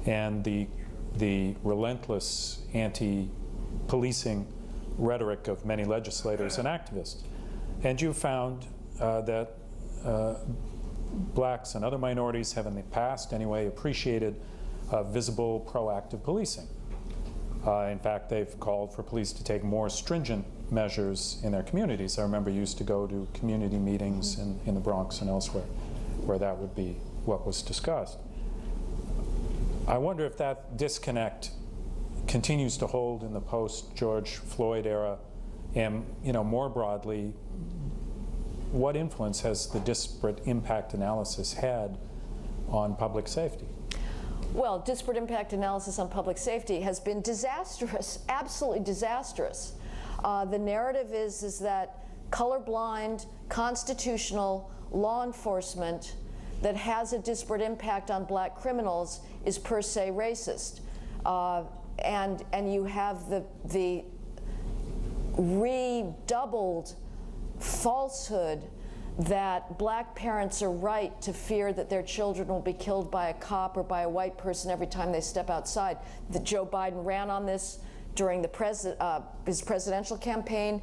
and the relentless anti-policing rhetoric of many legislators and activists. And you found that blacks and other minorities have in the past anyway appreciated visible proactive policing. In fact, they've called for police to take more stringent measures in their communities. I remember you used to go to community meetings in the Bronx and elsewhere where that would be what was discussed. I wonder if that disconnect continues to hold in the post-George Floyd era, and more broadly, what influence has the disparate impact analysis had on public safety? Well, disparate impact analysis on public safety has been disastrous, absolutely disastrous. The narrative is that colorblind, constitutional law enforcement that has a disparate impact on black criminals is per se racist. And you have the redoubled falsehood that black parents are right to fear that their children will be killed by a cop or by a white person every time they step outside. That Joe Biden ran on this during his presidential campaign.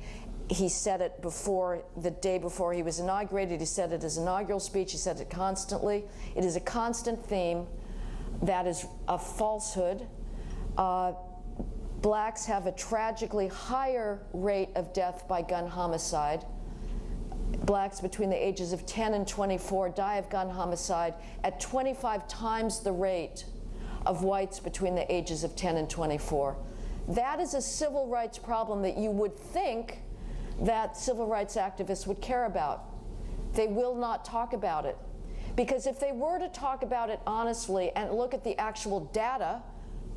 He said it the day before he was inaugurated. He said it in his inaugural speech. He said it constantly. It is a constant theme. That is a falsehood. Blacks have a tragically higher rate of death by gun homicide. Blacks between the ages of 10 and 24 die of gun homicide at 25 times the rate of whites between the ages of 10 and 24. That is a civil rights problem that you would think that civil rights activists would care about. They will not talk about it. Because if they were to talk about it honestly and look at the actual data,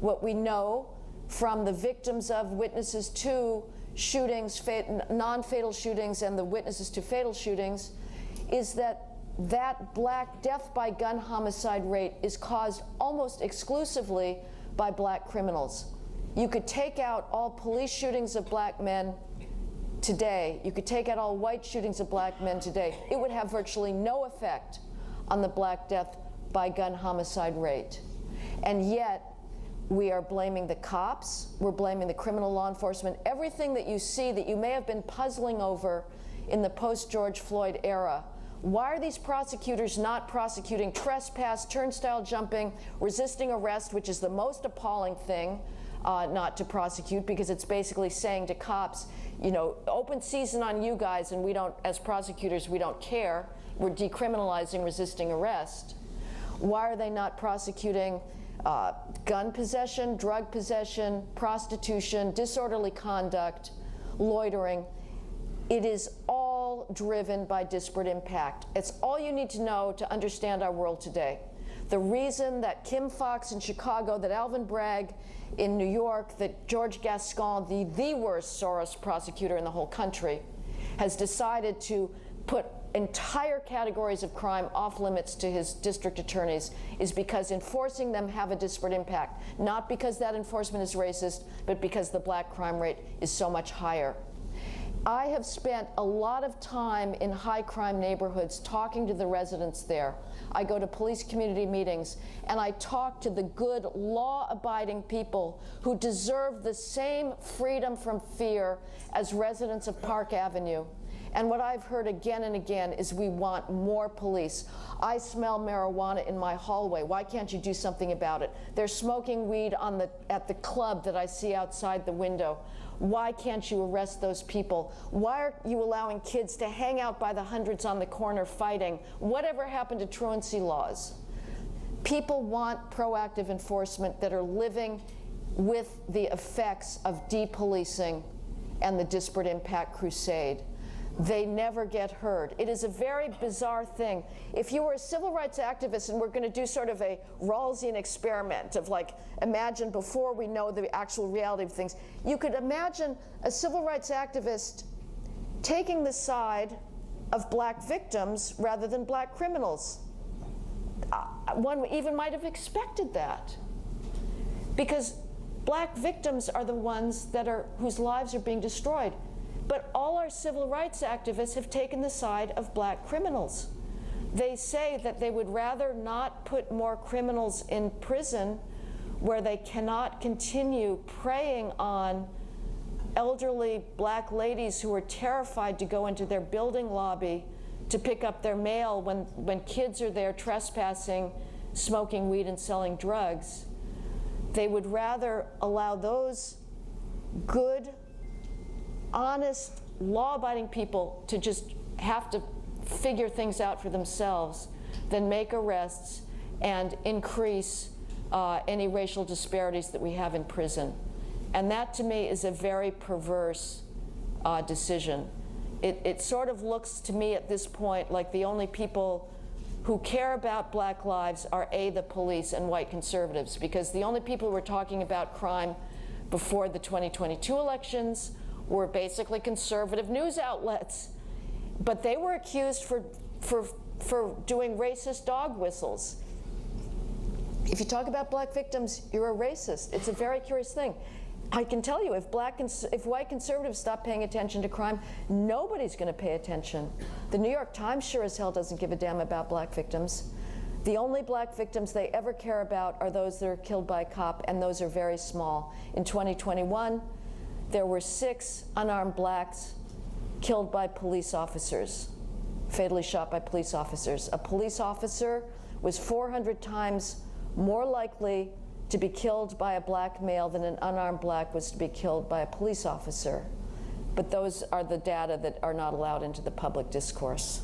what we know from the victims of witnesses to shootings, non-fatal shootings, and the witnesses to fatal shootings, is that black death by gun homicide rate is caused almost exclusively by black criminals. You could take out all police shootings of black men today. You could take out all white shootings of black men today. It would have virtually no effect on the black death by gun homicide rate. And yet, we are blaming the cops, we're blaming the criminal law enforcement. Everything that you see that you may have been puzzling over in the post-George Floyd era. Why are these prosecutors not prosecuting trespass, turnstile jumping, resisting arrest, which is the most appalling thing not to prosecute, because it's basically saying to cops, open season on you guys, and we don't, as prosecutors, we don't care. We're decriminalizing resisting arrest. Why are they not prosecuting gun possession, drug possession, prostitution, disorderly conduct, loitering? It is all driven by disparate impact. It's all you need to know to understand our world today. The reason that Kim Foxx in Chicago, that Alvin Bragg in New York, that George Gascon, the worst Soros prosecutor in the whole country, has decided to put entire categories of crime off limits to his district attorneys is because enforcing them have a disparate impact. Not because that enforcement is racist, but because the black crime rate is so much higher. I have spent a lot of time in high crime neighborhoods talking to the residents there. I go to police community meetings and I talk to the good law-abiding people who deserve the same freedom from fear as residents of Park Avenue. And what I've heard again and again is we want more police. I smell marijuana in my hallway. Why can't you do something about it? They're smoking weed at the club that I see outside the window. Why can't you arrest those people? Why are you allowing kids to hang out by the hundreds on the corner fighting? Whatever happened to truancy laws? People want proactive enforcement that are living with the effects of depolicing and the disparate impact crusade. They never get heard. It is a very bizarre thing. If you were a civil rights activist and we're going to do sort of a Rawlsian experiment of imagine before we know the actual reality of things, you could imagine a civil rights activist taking the side of black victims rather than black criminals. One even might have expected that, because black victims are the ones whose lives are being destroyed. But all our civil rights activists have taken the side of black criminals. They say that they would rather not put more criminals in prison where they cannot continue preying on elderly black ladies who are terrified to go into their building lobby to pick up their mail when kids are there trespassing, smoking weed and selling drugs. They would rather allow those good, honest, law-abiding people to just have to figure things out for themselves than make arrests and increase any racial disparities that we have in prison. And that, to me, is a very perverse decision. It sort of looks to me at this point like the only people who care about black lives are the police and white conservatives, because the only people who were talking about crime before the 2022 elections were basically conservative news outlets. But they were accused for doing racist dog whistles. If you talk about black victims, you're a racist. It's a very curious thing. I can tell you, if white conservatives stop paying attention to crime, nobody's going to pay attention. The New York Times sure as hell doesn't give a damn about black victims. The only black victims they ever care about are those that are killed by a cop, and those are very small. In 2021, there were 6 unarmed blacks killed by police officers, fatally shot by police officers. A police officer was 400 times more likely to be killed by a black male than an unarmed black was to be killed by a police officer. But those are the data that are not allowed into the public discourse.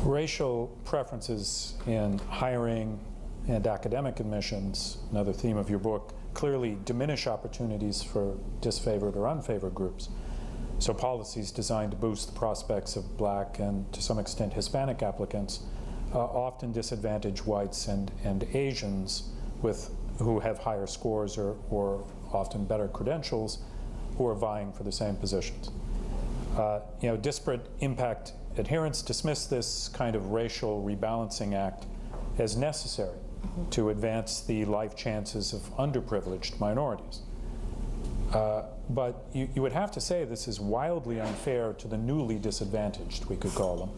Racial preferences in hiring and academic admissions, another theme of your book, clearly diminish opportunities for disfavored or unfavored groups. So policies designed to boost the prospects of black and, to some extent, Hispanic applicants often disadvantage whites and Asians who have higher scores or often better credentials who are vying for the same positions. Disparate impact adherents dismiss this kind of racial rebalancing act as necessary to advance the life chances of underprivileged minorities. But you would have to say this is wildly unfair to the newly disadvantaged, we could call them,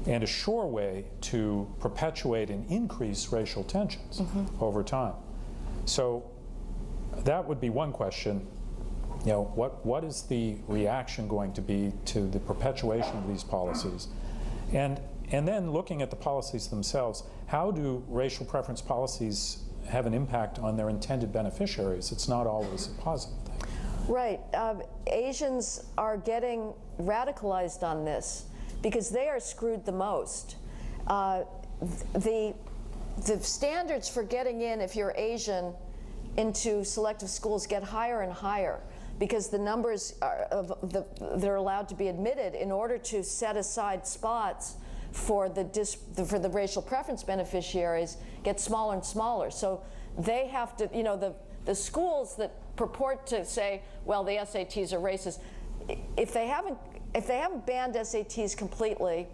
and a sure way to perpetuate and increase racial tensions over time. So that would be one question. What is the reaction going to be to the perpetuation of these policies? And then looking at the policies themselves, how do racial preference policies have an impact on their intended beneficiaries? It's not always a positive thing. Right. Asians are getting radicalized on this because they are screwed the most. The standards for getting in, if you're Asian, into selective schools get higher and higher, because the numbers that are allowed to be admitted in order to set aside spots for the racial preference beneficiaries get smaller and smaller. So they have to, the schools that purport to say, well, the SATs are racist, if they haven't banned SATs completely,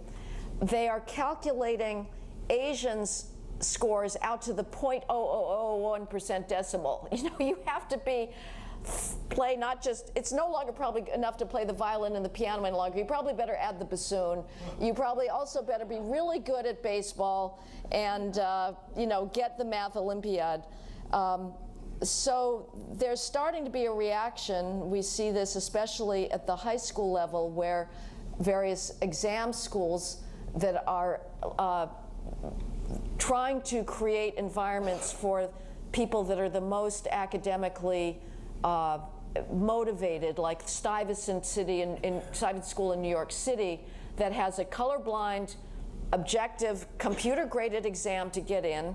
they are calculating Asians' scores out to the 0.0001% decimal. You have to play not just, it's no longer probably enough to play the violin and the piano any longer. You probably better add the bassoon. You probably also better be really good at baseball and get the math Olympiad. So there's starting to be a reaction. We see this especially at the high school level, where various exam schools that are trying to create environments for people that are the most academically motivated, like Stuyvesant School in New York City, that has a colorblind, objective, computer-graded exam to get in.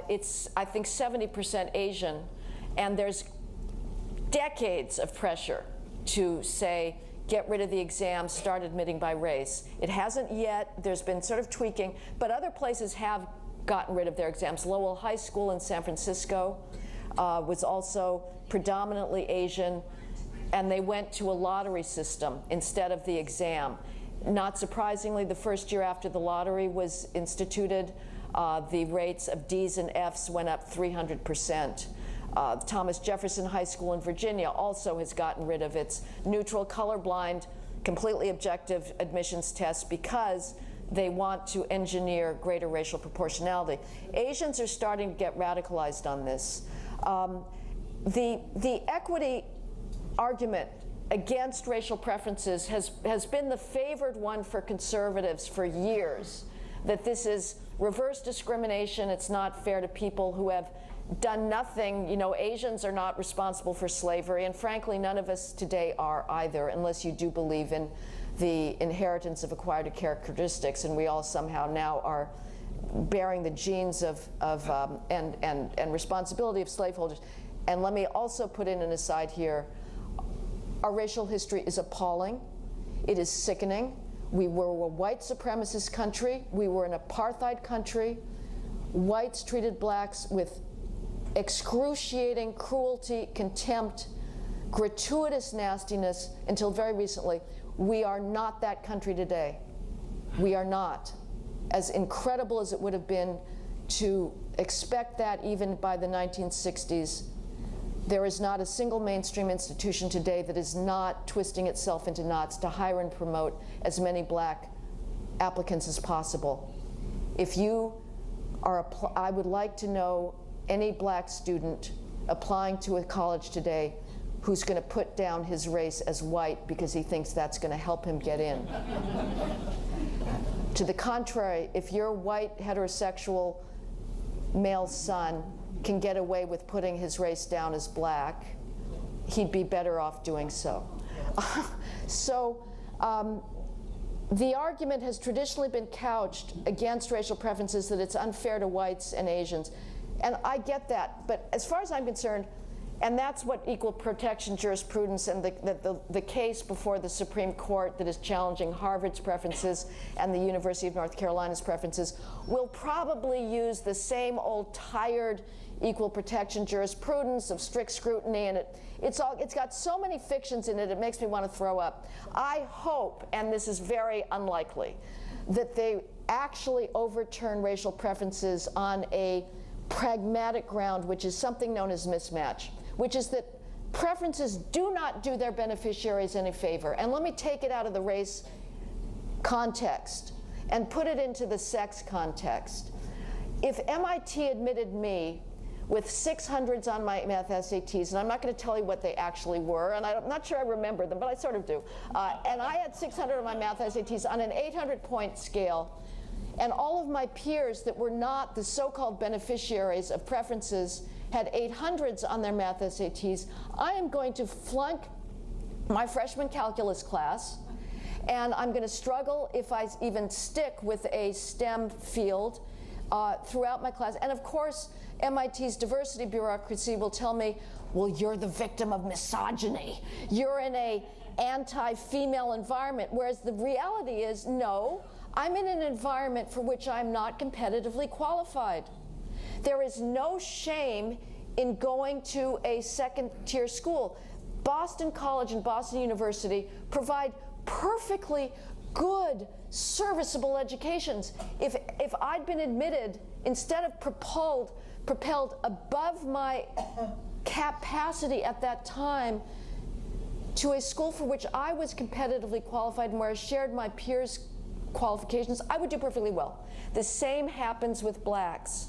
It's, I think, 70% Asian, and there's decades of pressure to say, get rid of the exam, start admitting by race. It hasn't yet. There's been sort of tweaking, but other places have gotten rid of their exams. Lowell High School in San Francisco was also predominantly Asian, and they went to a lottery system instead of the exam. Not surprisingly, the first year after the lottery was instituted, the rates of D's and F's went up 300%. Thomas Jefferson High School in Virginia also has gotten rid of its neutral, colorblind, completely objective admissions test because they want to engineer greater racial proportionality. Asians are starting to get radicalized on this. The equity argument against racial preferences has been the favored one for conservatives for years, that this is reverse discrimination, it's not fair to people who have done nothing. You know, Asians are not responsible for slavery, and frankly, none of us today are either, unless you do believe in the inheritance of acquired characteristics, and we all somehow now are bearing the genes and responsibility of slaveholders. And let me also put in an aside here. Our racial history is appalling. It is sickening. We were a white supremacist country. We were an apartheid country. Whites treated blacks with excruciating cruelty, contempt, gratuitous nastiness until very recently. We are not that country today. We are not. As incredible as it would have been to expect that even by the 1960s, there is not a single mainstream institution today that is not twisting itself into knots to hire and promote as many black applicants as possible. If you are, I would like to know any black student applying to a college today who's going to put down his race as white because he thinks that's going to help him get in. To the contrary, if your white heterosexual male son can get away with putting his race down as black, he'd be better off doing so. The argument has traditionally been couched against racial preferences that it's unfair to whites and Asians. And I get that, but as far as I'm concerned, and that's what equal protection jurisprudence and the case before the Supreme Court that is challenging Harvard's preferences and the University of North Carolina's preferences will probably use the same old tired equal protection jurisprudence of strict scrutiny, and it's got so many fictions in it, it makes me want to throw up. I hope, and this is very unlikely, that they actually overturn racial preferences on a pragmatic ground, which is something known as mismatch, which is that preferences do not do their beneficiaries any favor. And let me take it out of the race context and put it into the sex context. If MIT admitted me with 600s on my math SATs, and I'm not going to tell you what they actually were, and I'm not sure I remember them, but I sort of do, and I had 600 on my math SATs on an 800-point scale, and all of my peers that were not the so-called beneficiaries of preferences had 800s on their math SATs, I am going to flunk my freshman calculus class, and I'm going to struggle if I even stick with a STEM field throughout my class. And of course, MIT's diversity bureaucracy will tell me, well, you're the victim of misogyny. You're in an anti-female environment, whereas the reality is, no, I'm in an environment for which I'm not competitively qualified. There is no shame in going to a second-tier school. Boston College and Boston University provide perfectly good, serviceable educations. If I'd been admitted, instead of propelled above my capacity at that time, to a school for which I was competitively qualified and where I shared my peers' qualifications, I would do perfectly well. The same happens with blacks.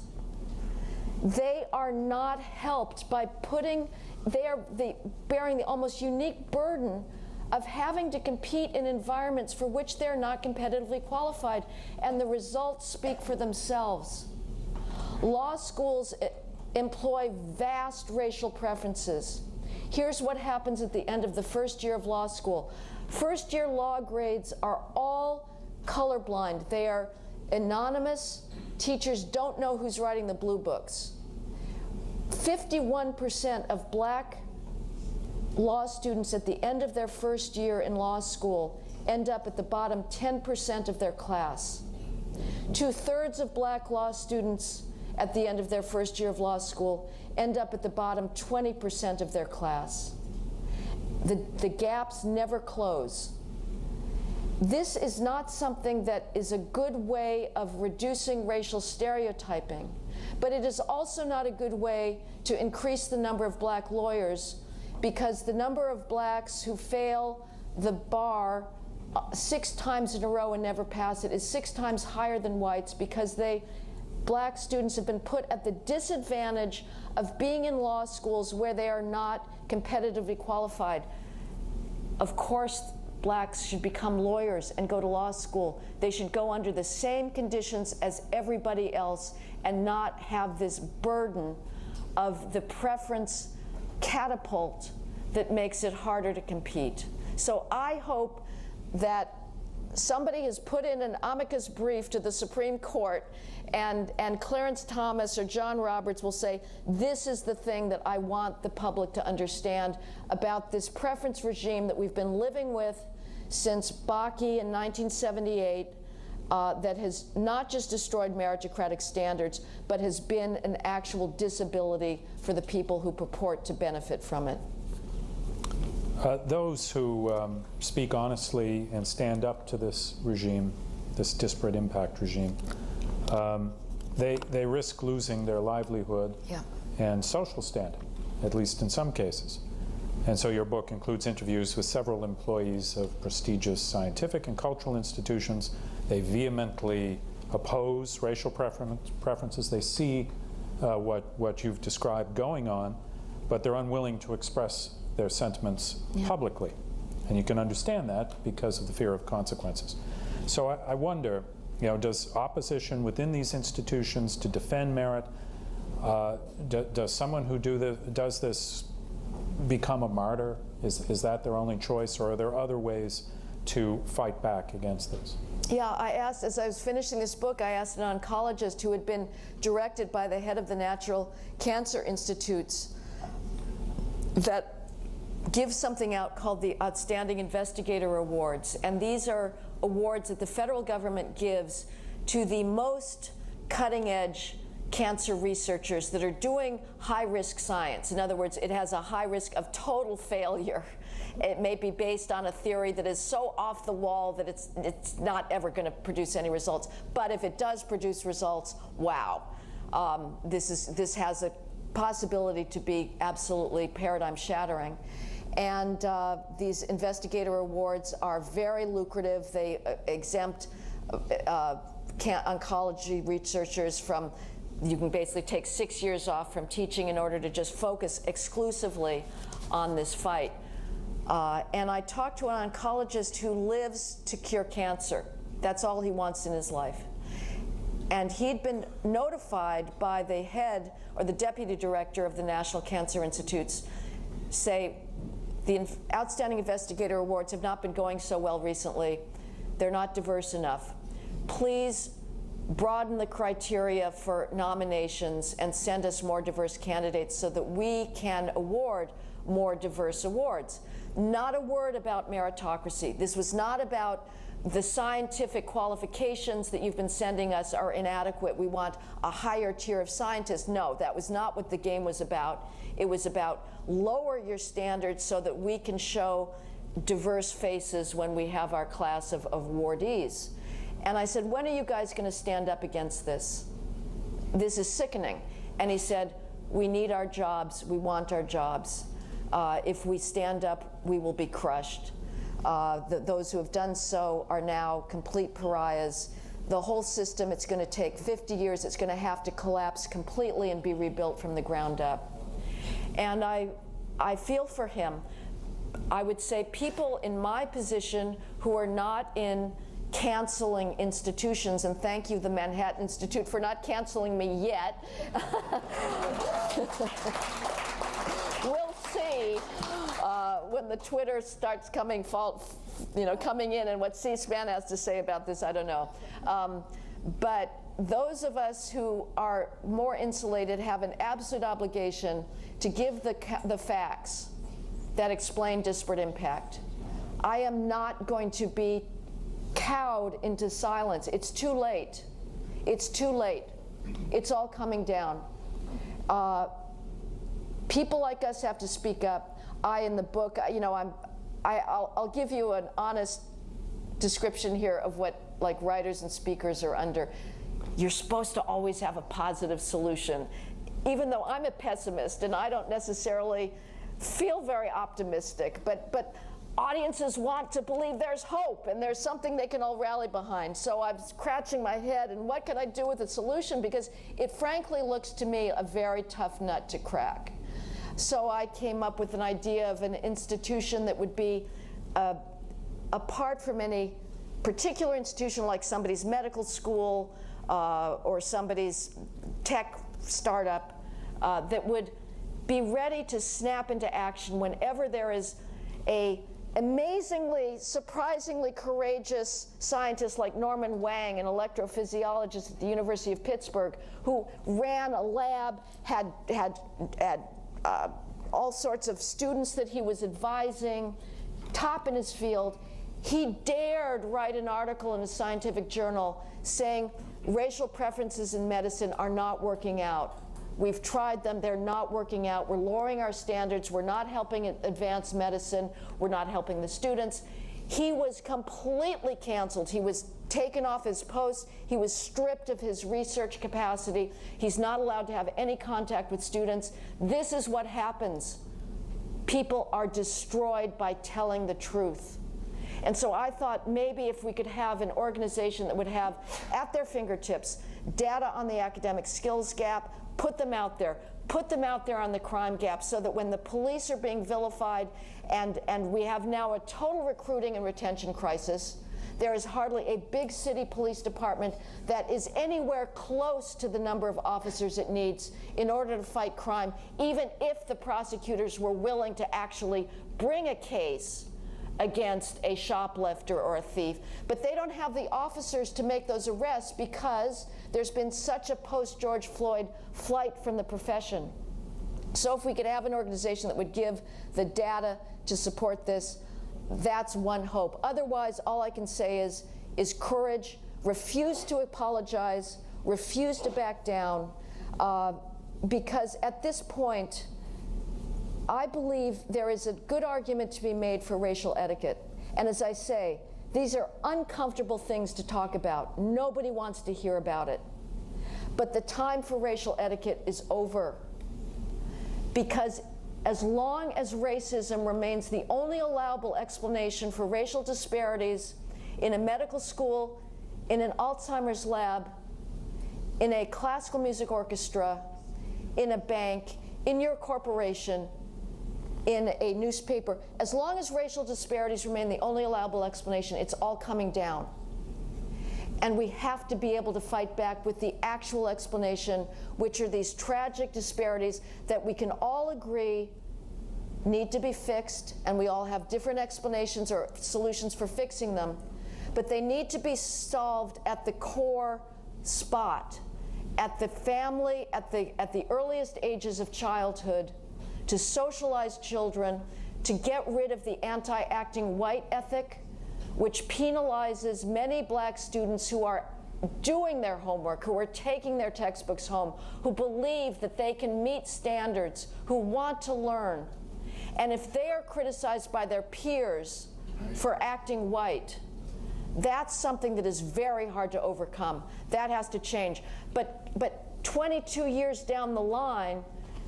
They are not helped by bearing the almost unique burden of having to compete in environments for which they're not competitively qualified, and the results speak for themselves. Law schools employ vast racial preferences. Here's what happens at the end of the first year of law school. First-year law grades are all colorblind. They are anonymous. Teachers don't know who's writing the blue books. 51% of black law students at the end of their first year in law school end up at the bottom 10% of their class. 2/3 of black law students at the end of their first year of law school end up at the bottom 20% of their class. The gaps never close. This is not something that is a good way of reducing racial stereotyping, but it is also not a good way to increase the number of black lawyers, because the number of blacks who fail the bar 6 times in a row and never pass it is 6 times higher than whites, because black students have been put at the disadvantage of being in law schools where they are not competitively qualified. Of course, blacks should become lawyers and go to law school. They should go under the same conditions as everybody else and not have this burden of the preference catapult that makes it harder to compete. So I hope that somebody has put in an amicus brief to the Supreme Court, and Clarence Thomas or John Roberts will say, this is the thing that I want the public to understand about this preference regime that we've been living with since Bakke in 1978, that has not just destroyed meritocratic standards, but has been an actual disability for the people who purport to benefit from it. Those who speak honestly and stand up to this regime, this disparate impact regime, they risk losing their livelihood and social standing, at least in some cases. And so your book includes interviews with several employees of prestigious scientific and cultural institutions. They vehemently oppose racial preferences. They see what you've described going on, but they're unwilling to express their sentiments publicly. And you can understand that because of the fear of consequences. So I wonder, does opposition within these institutions to defend merit, does someone who does this become a martyr? Is that their only choice, or are there other ways to fight back against this? Yeah, I asked, as I was finishing this book, I asked an oncologist who had been directed by the head of the Natural Cancer Institutes that give something out called the Outstanding Investigator Awards. And these are awards that the federal government gives to the most cutting-edge cancer researchers that are doing high-risk science. In other words, it has a high risk of total failure. It may be based on a theory that is so off the wall that it's not ever going to produce any results. But if it does produce results, wow. This has a possibility to be absolutely paradigm-shattering. And these investigator awards are very lucrative. They exempt oncology researchers from, you can basically take 6 years off from teaching in order to just focus exclusively on this fight. And I talked to an oncologist who lives to cure cancer. That's all he wants in his life. And he'd been notified by the head or the deputy director of the National Cancer Institutes, say, the Outstanding Investigator Awards have not been going so well recently. They're not diverse enough. Please broaden the criteria for nominations and send us more diverse candidates so that we can award more diverse awards. Not a word about meritocracy. This was not about the scientific qualifications that you've been sending us are inadequate. We want a higher tier of scientists. No, that was not what the game was about. It was about lower your standards so that we can show diverse faces when we have our class of awardees. And I said, when are you guys going to stand up against this? This is sickening. And he said, we need our jobs. We want our jobs. If we stand up, we will be crushed. Those who have done so are now complete pariahs. The whole system, it's going to take 50 years. It's going to have to collapse completely and be rebuilt from the ground up. And I feel for him. I would say people in my position who are not in canceling institutions, and thank you, the Manhattan Institute, for not canceling me yet. We'll see when the Twitter starts coming in, and what C-SPAN has to say about this, I don't know. But those of us who are more insulated have an absolute obligation to give the facts that explain disparate impact. I am not going to be cowed into silence. It's too late. It's too late. It's all coming down. People like us have to speak up. In the book, I'll give you an honest description here of what writers and speakers are under. You're supposed to always have a positive solution. Even though I'm a pessimist and I don't necessarily feel very optimistic, but audiences want to believe there's hope and there's something they can all rally behind. So I'm scratching my head, and what can I do with a solution? Because it frankly looks to me a very tough nut to crack. So I came up with an idea of an institution that would be apart from any particular institution, like somebody's medical school or somebody's tech startup, that would be ready to snap into action whenever there is a amazingly, surprisingly courageous scientist like Norman Wang, an electrophysiologist at the University of Pittsburgh, who ran a lab, had all sorts of students that he was advising, top in his field. He dared write an article in a scientific journal saying racial preferences in medicine are not working out. We've tried them, they're not working out. We're lowering our standards, we're not helping advance medicine, we're not helping the students. He was completely canceled. He was taken off his post, he was stripped of his research capacity. He's not allowed to have any contact with students. This is what happens. People are destroyed by telling the truth. And so I thought maybe if we could have an organization that would have at their fingertips data on the academic skills gap, put them out there on the crime gap, so that when the police are being vilified and we have now a total recruiting and retention crisis, there is hardly a big city police department that is anywhere close to the number of officers it needs in order to fight crime, even if the prosecutors were willing to actually bring a case against a shoplifter or a thief. But they don't have the officers to make those arrests because there's been such a post-George Floyd flight from the profession. So if we could have an organization that would give the data to support this, that's one hope. Otherwise, all I can say is courage, refuse to apologize, refuse to back down, because at this point, I believe there is a good argument to be made for racial etiquette. And as I say, these are uncomfortable things to talk about. Nobody wants to hear about it. But the time for racial etiquette is over. Because as long as racism remains the only allowable explanation for racial disparities in a medical school, in an Alzheimer's lab, in a classical music orchestra, in a bank, in your corporation, in a newspaper, as long as racial disparities remain the only allowable explanation, it's all coming down. And we have to be able to fight back with the actual explanation, which are these tragic disparities that we can all agree need to be fixed, and we all have different explanations or solutions for fixing them, but they need to be solved at the core spot, at the family, at the earliest ages of childhood, to socialize children, to get rid of the anti-acting white ethic, which penalizes many black students who are doing their homework, who are taking their textbooks home, who believe that they can meet standards, who want to learn. And if they are criticized by their peers for acting white, that's something that is very hard to overcome. That has to change. But 22 years down the line,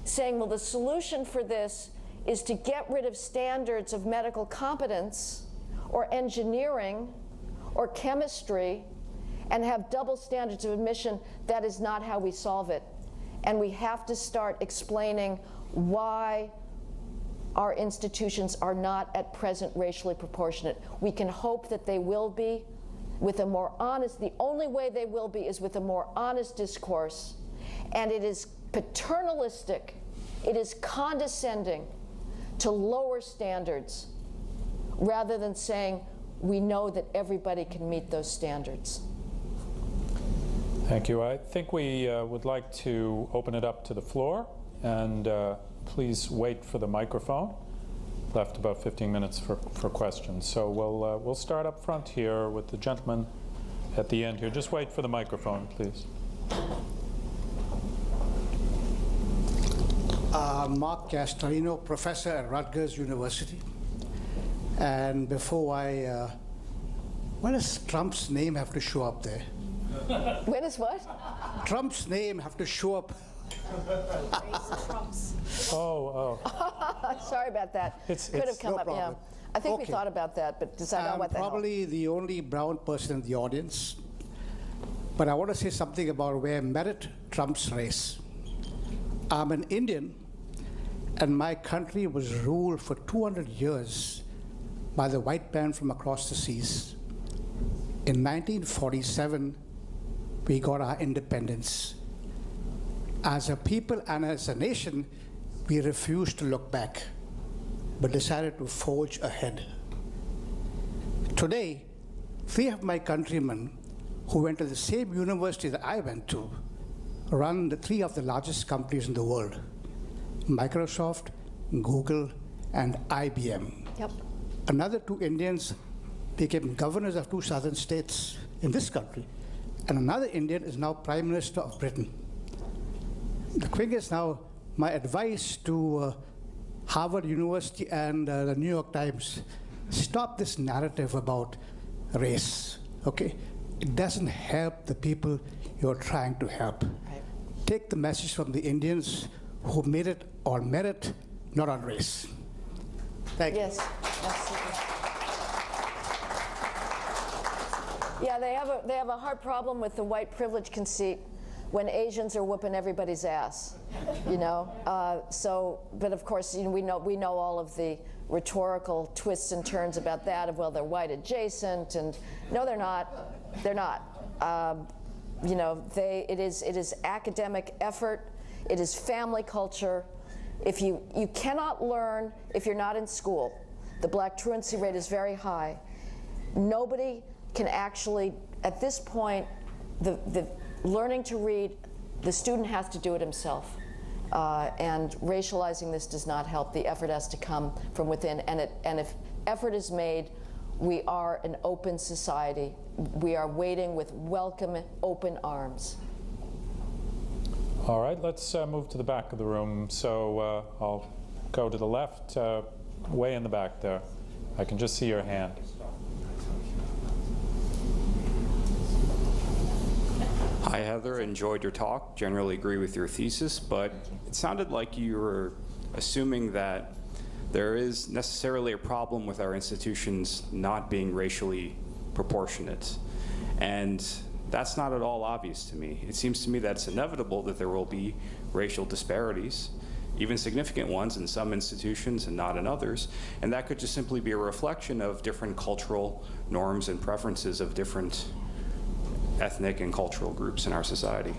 saying, well, the solution for this is to get rid of standards of medical competence or engineering or chemistry and have double standards of admission, that is not how we solve it. And we have to start explaining why our institutions are not at present racially proportionate. We can hope that they will be with a more honest, the only way they will be is with a more honest discourse. And it is paternalistic, it is condescending to lower standards rather than saying we know that everybody can meet those standards. Thank you. I think we would like to open it up to the floor, and please wait for the microphone. Left about 15 minutes for questions. So we'll start up front here with the gentleman at the end here. Just wait for the microphone, please. Mark Castorino, professor at Rutgers University. And before when does Trump's name have to show up there? When is what? Trump's name have to show up Oh, Sorry about that. It's- Could have it's come no up, yeah. problem. I think we Okay. thought about that, but decided on I'm what the hell. probably the only brown person in the audience, but I want to say something about where merit trumps race. I'm an Indian, and my country was ruled for 200 years by the white man from across the seas. In 1947, we got our independence. As a people and as a nation, we refused to look back, but decided to forge ahead. Today, 3 of my countrymen who went to the same university that I went to run the 3 of the largest companies in the world: Microsoft, Google, and IBM. Yep. Another 2 Indians became governors of 2 southern states in this country, and another Indian is now Prime Minister of Britain. The thing is now, my advice to Harvard University and the New York Times, stop this narrative about race, okay? It doesn't help the people you're trying to help. Right. Take the message from the Indians who made it on merit, not on race. Thank you. Yes, absolutely. Yeah, they have a hard problem with the white privilege conceit when Asians are whooping everybody's ass, you know. But of course, you know, we know all of the rhetorical twists and turns about that. Of well, they're white adjacent, and no, they're not. They're not. You know, it is academic effort. It is family culture. If you cannot learn if you're not in school. The black truancy rate is very high. Nobody can actually, at this point, the learning to read, the student has to do it himself. And racializing this does not help. The effort has to come from within. And if effort is made, we are an open society. We are waiting with welcome, open arms. all right, let's move to the back of the room. So I'll go to the left, way in the back there. I can just see your hand. Hi, Heather. Enjoyed your talk. Generally agree with your thesis, but it sounded like you were assuming that there is necessarily a problem with our institutions not being racially proportionate. And that's not at all obvious to me. It seems to me that it's inevitable that there will be racial disparities, even significant ones in some institutions and not in others. And that could just simply be a reflection of different cultural norms and preferences of different ethnic and cultural groups in our society.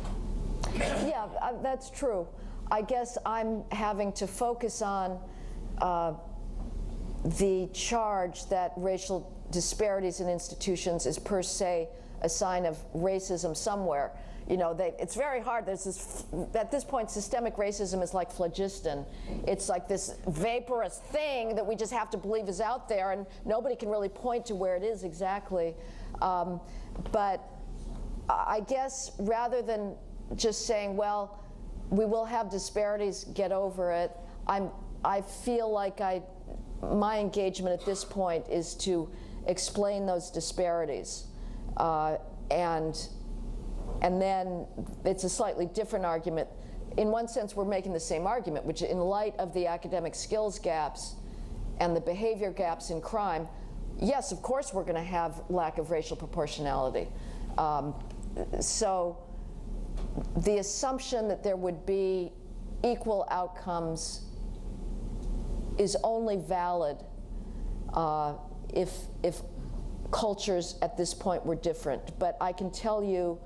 Yeah, that's true. I guess I'm having to focus on the charge that racial disparities in institutions is per se a sign of racism somewhere. You know, it's very hard. There's this, at this point, systemic racism is like phlogiston. It's like this vaporous thing that we just have to believe is out there, and nobody can really point to where it is exactly. But I guess rather than just saying, well, we will have disparities, get over it, I feel like my engagement at this point is to explain those disparities. And then it's a slightly different argument. In one sense, we're making the same argument, which in light of the academic skills gaps and the behavior gaps in crime, yes, of course we're going to have lack of racial proportionality. So the assumption that there would be equal outcomes is only valid if cultures at this point were different. But I can tell you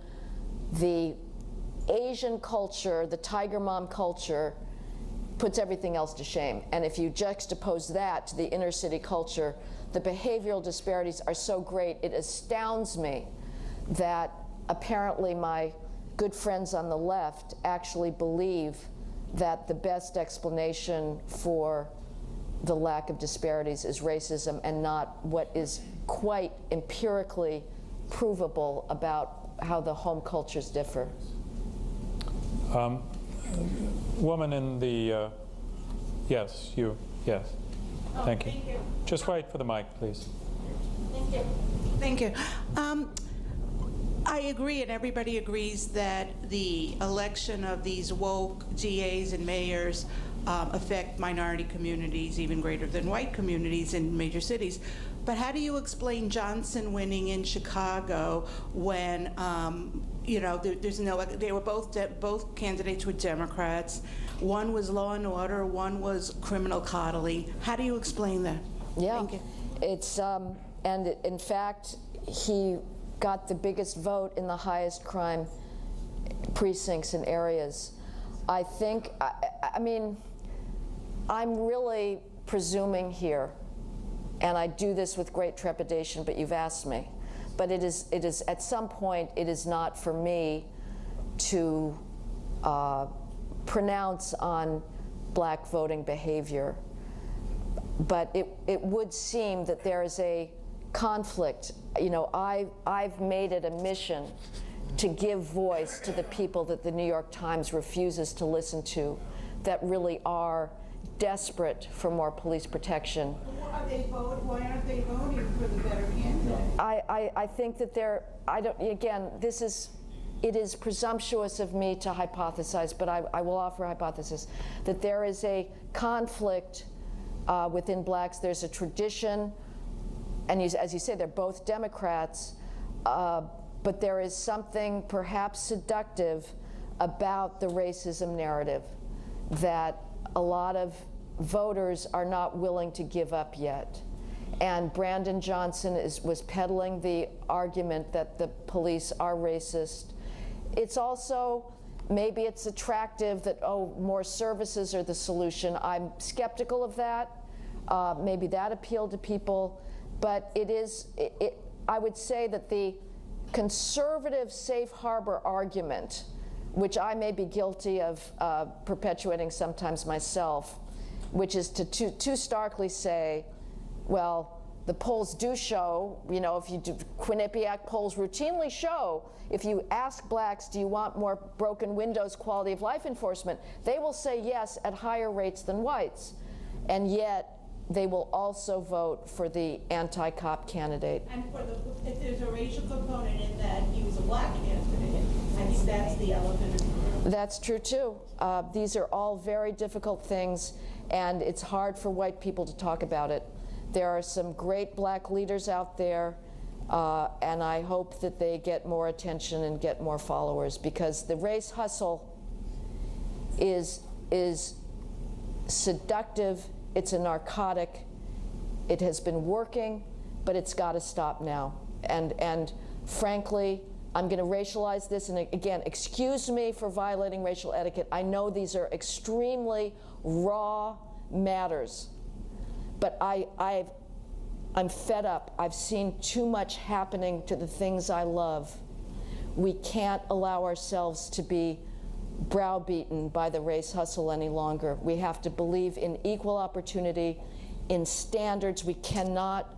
the Asian culture, the Tiger Mom culture, puts everything else to shame. And if you juxtapose that to the inner city culture, the behavioral disparities are so great, it astounds me that apparently my good friends on the left actually believe that the best explanation for the lack of disparities is racism and not what is quite empirically provable about how the home cultures differ. Woman in the, yes, you, yes. Thank you. Thank you. Just wait for the mic, please. Thank you. Thank you. I agree, and everybody agrees that the election of these woke DAs and mayors affect minority communities even greater than white communities in major cities. But how do you explain Johnson winning in Chicago when, you know, there's no, they were both candidates were Democrats. One was law and order, one was criminal coddling. How do you explain that? Yeah, Thank you. it's, and in fact, he got the biggest vote in the highest crime precincts and areas. I think, I mean, I'm really presuming here, and I do this with great trepidation, but you've asked me. But it is at some point, it is not for me to pronounce on black voting behavior. But it would seem that there is a conflict. You know, I've made it a mission to give voice to the people that the New York Times refuses to listen to, that really are desperate for more police protection. Why aren't they voting for the better candidate? I think that again, it is presumptuous of me to hypothesize, but I will offer a hypothesis, that there is a conflict within blacks. There's a tradition, and as you say, they're both Democrats, but there is something perhaps seductive about the racism narrative that a lot of voters are not willing to give up yet. And Brandon Johnson was peddling the argument that the police are racist. It's also, maybe it's attractive that, oh, more services are the solution. I'm skeptical of that. Maybe that appealed to people. But I would say that the conservative safe harbor argument, which I may be guilty of perpetuating sometimes myself, which is to too starkly say, well, the polls do show, you know, if you do, Quinnipiac polls routinely show, if you ask blacks, do you want more broken windows, quality of life enforcement, they will say yes at higher rates than whites. And yet, they will also vote for the anti-cop candidate. And if there's a racial component in that he was a black candidate, I think that's the elephant in the room. That's true too. These are all very difficult things, and it's hard for white people to talk about it. There are some great black leaders out there, and I hope that they get more attention and get more followers, because the race hustle is seductive. It's a narcotic. It has been working, but it's got to stop now. And frankly, I'm going to racialize this, and again, excuse me for violating racial etiquette. I know these are extremely raw matters, but I'm fed up. I've seen too much happening to the things I love. We can't allow ourselves to be browbeaten by the race hustle any longer. We have to believe in equal opportunity, in standards. We cannot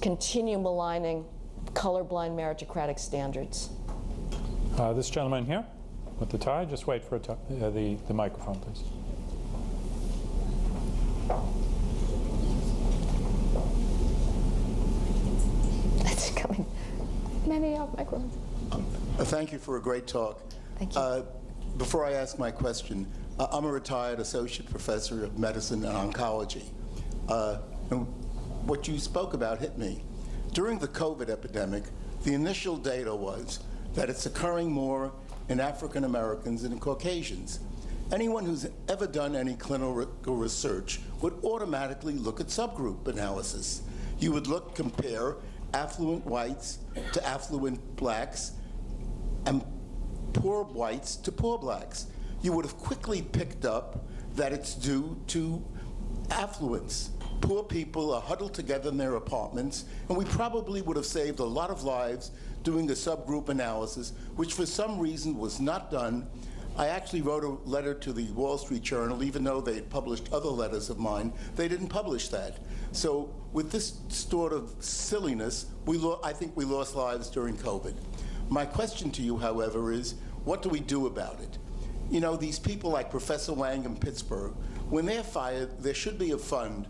continue maligning colorblind meritocratic standards. This gentleman here with the tie, just wait for the microphone, please. It's coming. Many microphones. Thank you for a great talk. Thank you. Before I ask my question, I'm a retired associate professor of medicine and oncology. And what you spoke about hit me. During the COVID epidemic, the initial data was that it's occurring more in African Americans and in Caucasians. Anyone who's ever done any clinical research would automatically look at subgroup analysis. You would compare affluent whites to affluent blacks and poor whites to poor blacks. You would have quickly picked up that it's due to affluence. Poor people are huddled together in their apartments, and we probably would have saved a lot of lives doing a subgroup analysis, which for some reason was not done. I actually wrote a letter to the Wall Street Journal, even though they had published other letters of mine. They didn't publish that. So with this sort of silliness, I think we lost lives during COVID. My question to you, however, is what do we do about it? You know, these people like Professor Wang in Pittsburgh, when they're fired, there should be a fund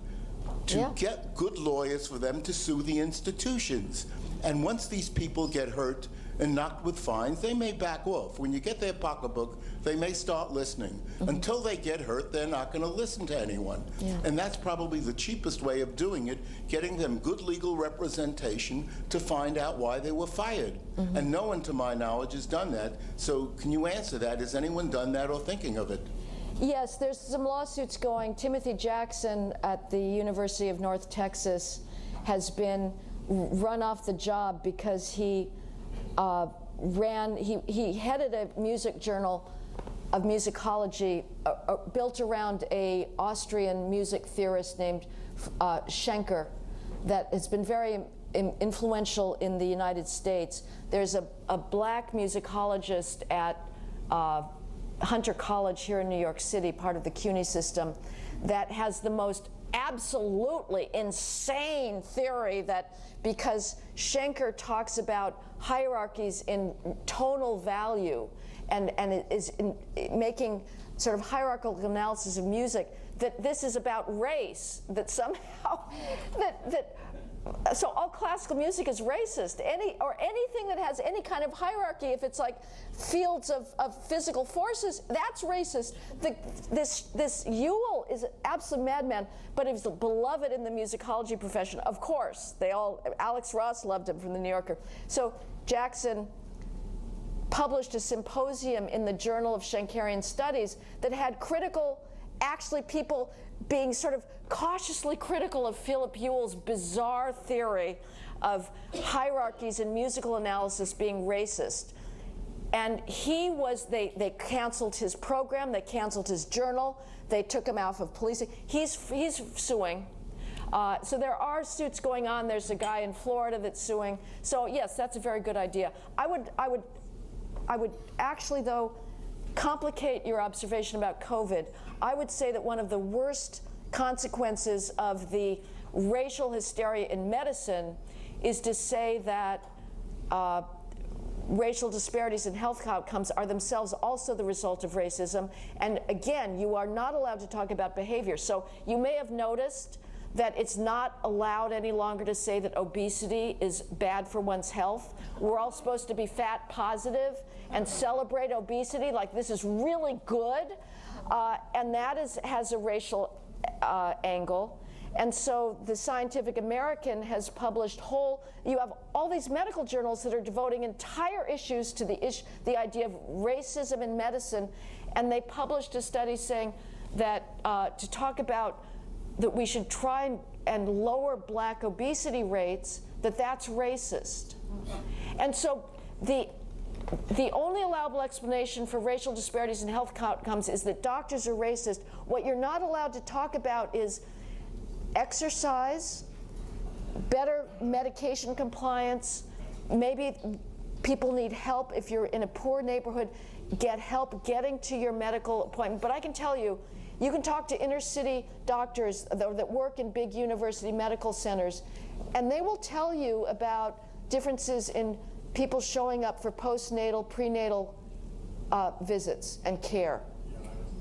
to get good lawyers for them to sue the institutions. And once these people get hurt, and knocked with fines, they may back off. When you get their pocketbook, they may start listening. Until they get hurt, they're not going to listen to anyone. And that's probably the cheapest way of doing it, getting them good legal representation to find out why they were fired. And no one, to my knowledge, has done that. So can you answer that? Has anyone done that or thinking of it? Yes, there's some lawsuits going. Timothy Jackson at the University of North Texas has been run off the job because he he headed a music journal of musicology built around a Austrian music theorist named Schenker that has been very influential in the United States. There's a black musicologist at Hunter College here in New York City, part of the CUNY system, that has the most absolutely insane theory that because Schenker talks about hierarchies in tonal value and is making sort of hierarchical analysis of music, that this is about race, that somehow, so all classical music is racist. Anything that has any kind of hierarchy, if it's like fields of physical forces, that's racist. This Ewell is an absolute madman, but he was beloved in the musicology profession. Of course, Alex Ross loved him from the New Yorker. So Jackson published a symposium in the Journal of Schenkerian Studies that had actually people being sort of cautiously critical of Philip Ewell's bizarre theory of hierarchies in musical analysis being racist. And they canceled his program, they canceled his journal, they took him out of policing. He's suing. So there are suits going on. There's a guy in Florida that's suing. So yes, that's a very good idea. I would actually, though, complicate your observation about COVID. I would say that one of the worst consequences of the racial hysteria in medicine is to say that racial disparities in health outcomes are themselves also the result of racism. And again, you are not allowed to talk about behavior. So you may have noticed that it's not allowed any longer to say that obesity is bad for one's health. We're all supposed to be fat positive and celebrate obesity like this is really good. And that has a racial angle. And so the Scientific American has published you have all these medical journals that are devoting entire issues to the idea of racism in medicine. And they published a study saying that to talk about that we should try and lower black obesity rates, that's racist. And so the only allowable explanation for racial disparities in health outcomes is that doctors are racist. What you're not allowed to talk about is exercise, better medication compliance, maybe people need help. If you're in a poor neighborhood, get help getting to your medical appointment. But I can tell you, you can talk to inner city doctors that work in big university medical centers, and they will tell you about differences in people showing up for postnatal, prenatal visits and care.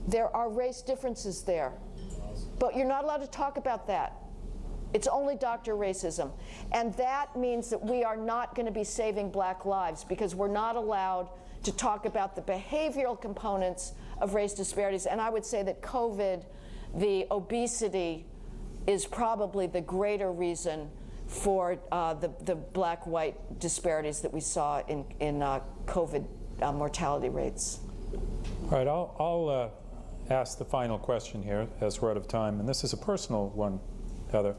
There are race differences there, but you're not allowed to talk about that. It's only doctor racism. And that means that we are not going to be saving black lives because we're not allowed to talk about the behavioral components of race disparities. And I would say that COVID, the obesity, is probably the greater reason for the black-white disparities that we saw in COVID mortality rates. All right, I'll ask the final question here as we're out of time, and this is a personal one, Heather.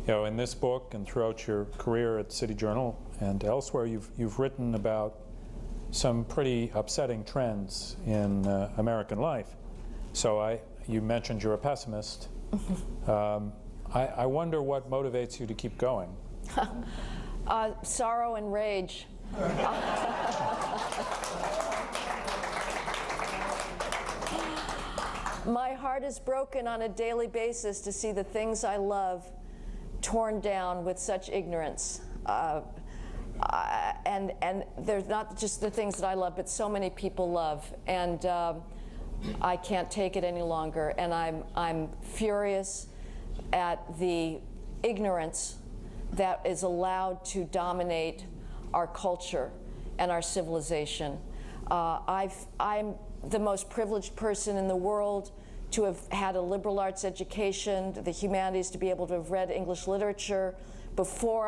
You know, in this book and throughout your career at City Journal and elsewhere, you've written about some pretty upsetting trends in American life. So you mentioned you're a pessimist. I wonder what motivates you to keep going. Sorrow and rage. My heart is broken on a daily basis to see the things I love torn down with such ignorance. And there's not just the things that I love, but so many people love. And I can't take it any longer. And I'm furious at the ignorance that is allowed to dominate our culture. and our civilization. I'm the most privileged person in the world to have had a liberal arts education, the humanities, to be able to have read English literature before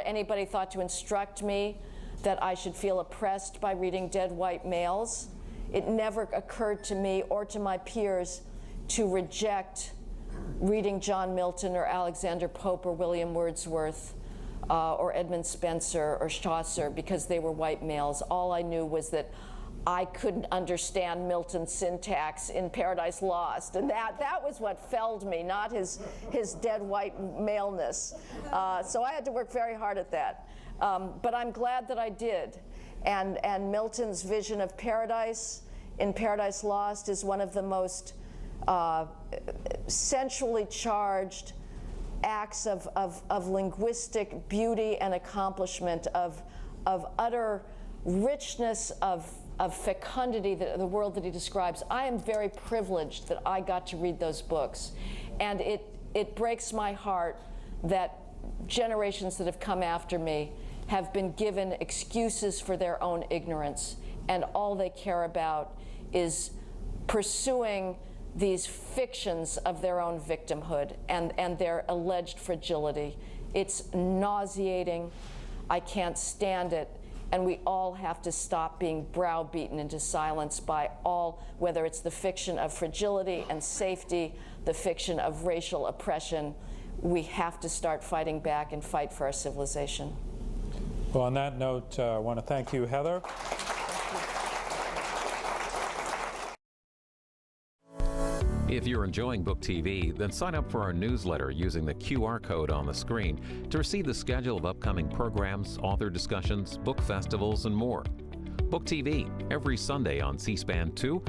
anybody thought to instruct me that I should feel oppressed by reading dead white males. It never occurred to me or to my peers to reject reading John Milton or Alexander Pope or William Wordsworth or Edmund Spenser or Chaucer because they were white males. All I knew was that I couldn't understand Milton's syntax in Paradise Lost, and that was what felled me, not his dead white maleness. So I had to work very hard at that. But I'm glad that I did. And Milton's vision of paradise in Paradise Lost is one of the most sensually charged acts of linguistic beauty and accomplishment, of utter richness, of fecundity, the world that he describes. I am very privileged that I got to read those books. And it breaks my heart that generations that have come after me have been given excuses for their own ignorance, and all they care about is pursuing these fictions of their own victimhood and their alleged fragility. It's nauseating. I can't stand it. And we all have to stop being browbeaten into silence by all, whether it's the fiction of fragility and safety, the fiction of racial oppression. We have to start fighting back and fight for our civilization. Well, on that note, I want to thank you, Heather. If you're enjoying Book TV, then sign up for our newsletter using the QR code on the screen to receive the schedule of upcoming programs, author discussions, book festivals, and more. Book TV, every Sunday on C-SPAN 2